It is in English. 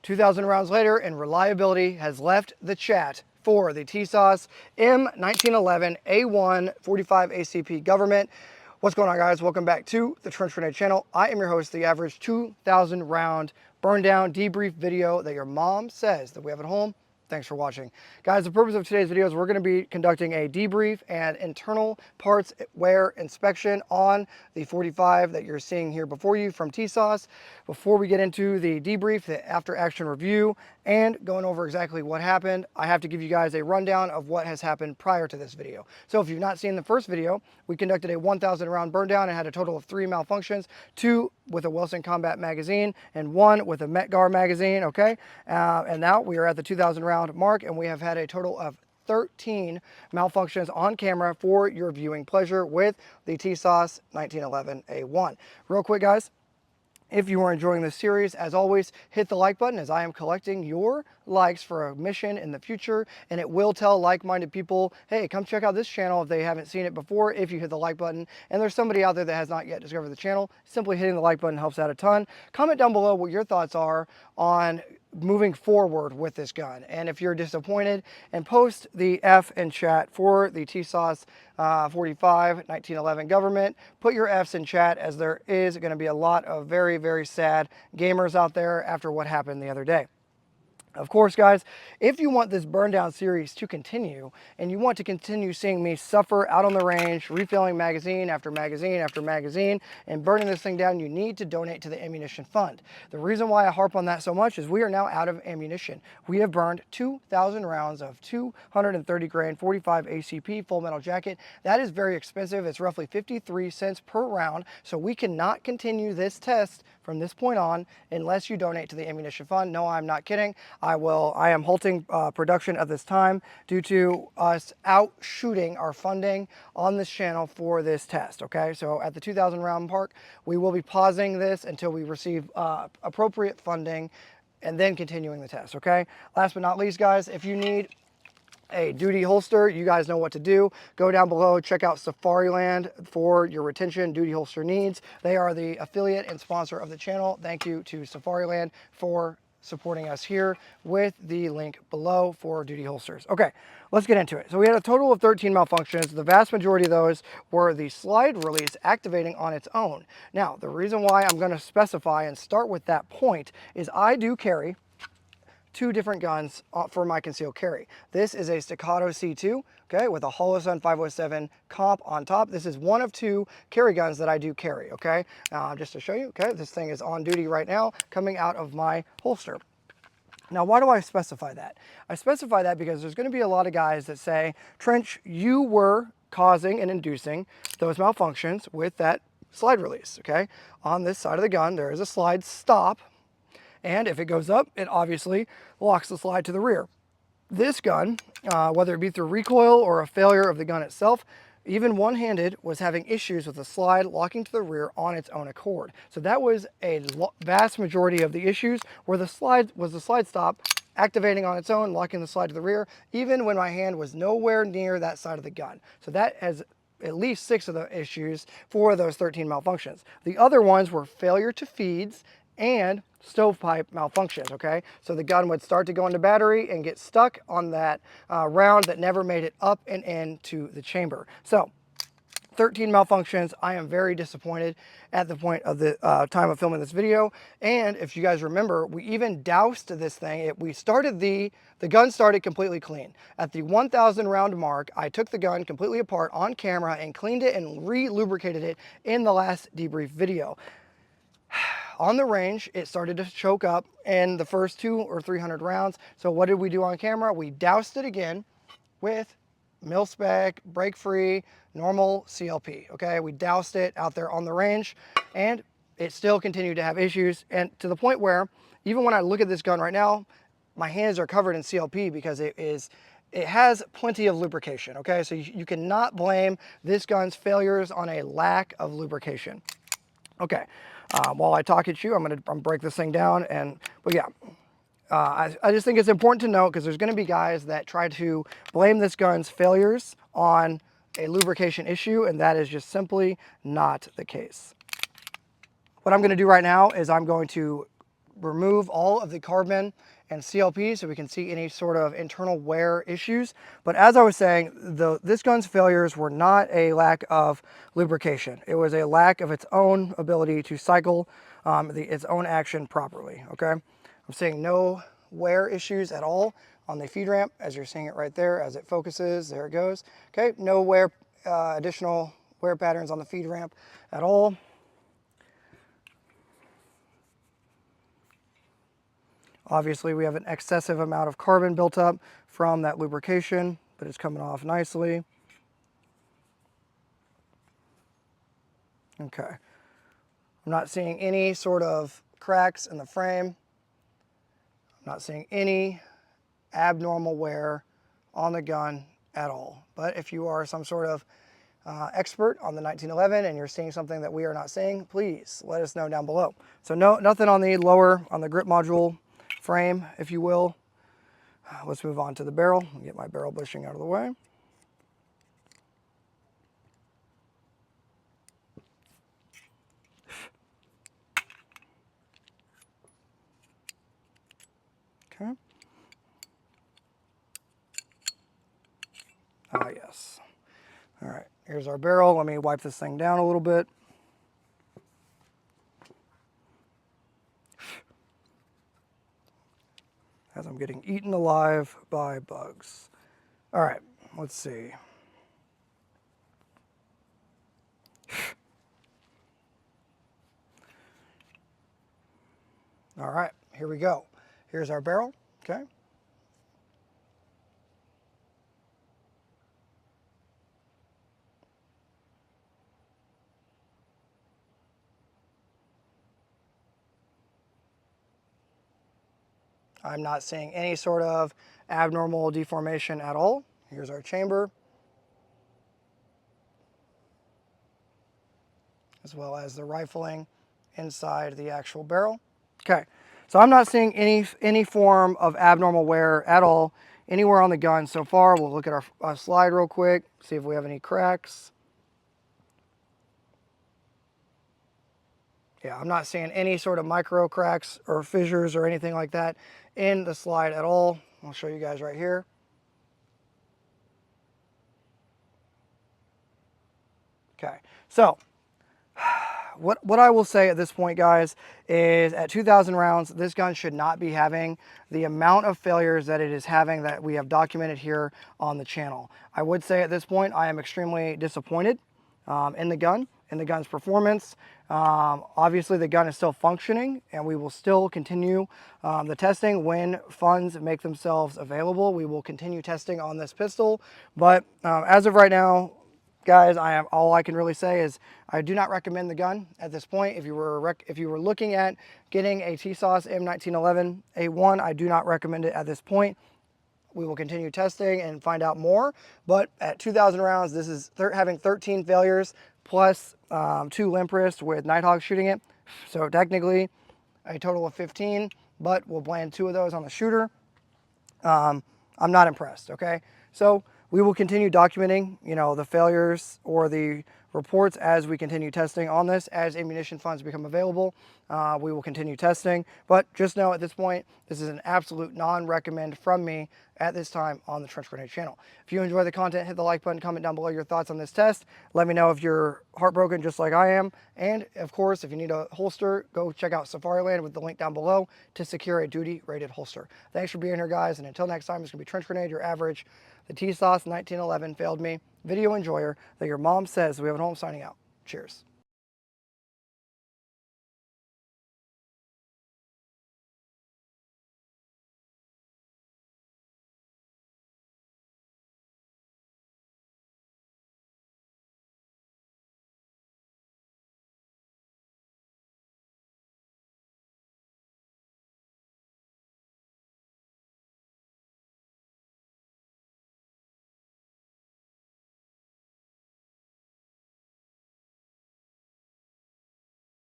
2,000 rounds later, and reliability has left the chat for the Tisas M1911A1 45 ACP Government. What's going on, guys? Welcome back to the Trench Grenade channel. I am your host, the average 2,000 round burn down debrief video that your mom says that we have at home. Thanks for watching. Guys, the purpose of today's video is we're going to be conducting a debrief and internal parts wear inspection on the 45 that you're seeing here before you from Tisas. Before we get into the debrief, the after action review, and going over exactly what happened, I have to give you guys a rundown of what has happened prior to this video. So if you've not seen the first video, we conducted a 1,000 round burn down and had a total of 3 malfunctions, 2 with a Wilson Combat magazine and 1 with a Metgar magazine, okay? And now we are at the 2,000 round mark, and we have had a total of 13 malfunctions on camera for your viewing pleasure with the Tisas 1911A1. Real quick, guys, if you are enjoying this series, as always, hit the like button, as I am collecting your likes for a mission in the future, and it will tell like-minded people, hey, come check out this channel if they haven't seen it before, if you hit the like button. And there's somebody out there that has not yet discovered the channel. Simply hitting the like button helps out a ton. Comment down below what your thoughts are on moving forward with this gun, and if you're disappointed, and post the F in chat for the Tisas 45 1911 Government. Put your F's in chat, as there is going to be a lot of very, very sad gamers out there after what happened the other day. Of course, guys, if you want this burn down series to continue, and you want to continue seeing me suffer out on the range, refilling magazine after magazine after magazine, and burning this thing down, you need to donate to the ammunition fund. The reason why I harp on that so much is we are now out of ammunition. We have burned 2,000 rounds of 230 grain 45 ACP full metal jacket. That is very expensive. It's roughly 53 cents per round, so we cannot continue this test from this point on unless you donate to the ammunition fund. No, I'm not kidding. I am halting production at this time due to us outshooting our funding on this channel for this test, okay? So at the 2,000 round mark, we will be pausing this until we receive appropriate funding and then continuing the test, okay? Last but not least, guys, if you need a duty holster, you guys know what to do. Go down below, check out Safariland for your retention duty holster needs. They are the affiliate and sponsor of the channel. Thank you to Safariland for supporting us here with the link below for duty holsters. Okay, let's get into it. So we had a total of 13 malfunctions. The vast majority of those were the slide release activating on its own. Now, the reason why I'm going to specify and start with that point is I do carry 2 different guns for my concealed carry. This is a Staccato C2, okay, with a Holosun 507 comp on top. This is one of 2 carry guns that I do carry, okay? Just to show you, okay, this thing is on duty right now, coming out of my holster. Now, why do I specify that? I specify that because there's going to be a lot of guys that say, Trench, you were causing and inducing those malfunctions with that slide release, okay? On this side of the gun, there is a slide stop, and if it goes up, it obviously locks the slide to the rear. This gun, whether it be through recoil or a failure of the gun itself, even one-handed, was having issues with the slide locking to the rear on its own accord. So that was a vast majority of the issues, where the slide stop activating on its own, locking the slide to the rear, even when my hand was nowhere near that side of the gun. So that has at least 6 of the issues for those 13 malfunctions. The other ones were failure to feeds and stovepipe malfunctions, okay? So the gun would start to go into battery and get stuck on that round that never made it up and into the chamber. So 13 malfunctions. I am very disappointed at the point of the time of filming this video. And if you guys remember, we even doused this thing. The gun started completely clean. At the 1,000 round mark, I took the gun completely apart on camera and cleaned it and re-lubricated it in the last debrief video. On the range, it started to choke up in the first 200 or 300 rounds. So what did we do on camera? We doused it again with mil-spec, break-free, normal CLP, okay? We doused it out there on the range, and it still continued to have issues, and to the point where, even when I look at this gun right now, my hands are covered in CLP because it has plenty of lubrication, okay? So you cannot blame this gun's failures on a lack of lubrication. Okay. While I talk at you, I'm gonna break this thing down, but yeah, I just think it's important to note, because there's gonna be guys that try to blame this gun's failures on a lubrication issue, and that is just simply not the case. What I'm gonna do right now is I'm going to remove all of the carbon and CLP so we can see any sort of internal wear issues. But as I was saying, this gun's failures were not a lack of lubrication. It was a lack of its own ability to cycle its own action properly, okay? I'm seeing no wear issues at all on the feed ramp, as you're seeing it right there as it focuses. There it goes. Okay, no wear, additional wear patterns on the feed ramp at all. Obviously, we have an excessive amount of carbon built up from that lubrication, but it's coming off nicely. Okay. I'm not seeing any sort of cracks in the frame. I'm not seeing any abnormal wear on the gun at all. But if you are some sort of expert on the 1911 and you're seeing something that we are not seeing, please let us know down below. So nothing on the on the grip module frame, if you will. Let's move on to the barrel. Get my barrel bushing out of the way. Okay. Ah, yes. All right, here's our barrel. Let me wipe this thing down a little bit. As I'm getting eaten alive by bugs. All right, let's see. All right, here we go. Here's our barrel, okay? I'm not seeing any sort of abnormal deformation at all. Here's our chamber, as well as the rifling inside the actual barrel. Okay, so I'm not seeing any form of abnormal wear at all anywhere on the gun so far. We'll look at our slide real quick, see if we have any cracks. Yeah, I'm not seeing any sort of micro cracks or fissures or anything like that in the slide at all. I'll show you guys right here. Okay, so what I will say at this point, guys, is at 2,000 rounds, this gun should not be having the amount of failures that it is having that we have documented here on the channel. I would say at this point, I am extremely disappointed in the gun's performance. Obviously, the gun is still functioning, and we will still continue the testing when funds make themselves available. We will continue testing on this pistol, but as of right now, guys, all I can really say is I do not recommend the gun at this point. If you were looking at getting a Tisas M1911A1, I do not recommend it at this point. We will continue testing and find out more. But at 2,000 rounds, this is having 13 failures plus 2 limp wrists with Nighthawk shooting it. So technically a total of 15, but we'll blame 2 of those on the shooter. I'm not impressed, okay? So we will continue documenting, the failures or the reports as we continue testing on this. As ammunition funds become available, we will continue testing. But just know at this point, this is an absolute non-recommend from me at this time on the Trench Grenade channel. If you enjoy the content, hit the like button, comment down below your thoughts on this test. Let me know if you're heartbroken just like I am. And of course, if you need a holster, go check out Safariland with the link down below to secure a duty rated holster. Thanks for being here, guys. And until next time, it's going to be Trench Grenade, your average, the Tisas 1911 failed me video enjoyer that your mom says we have at home, signing out. Cheers.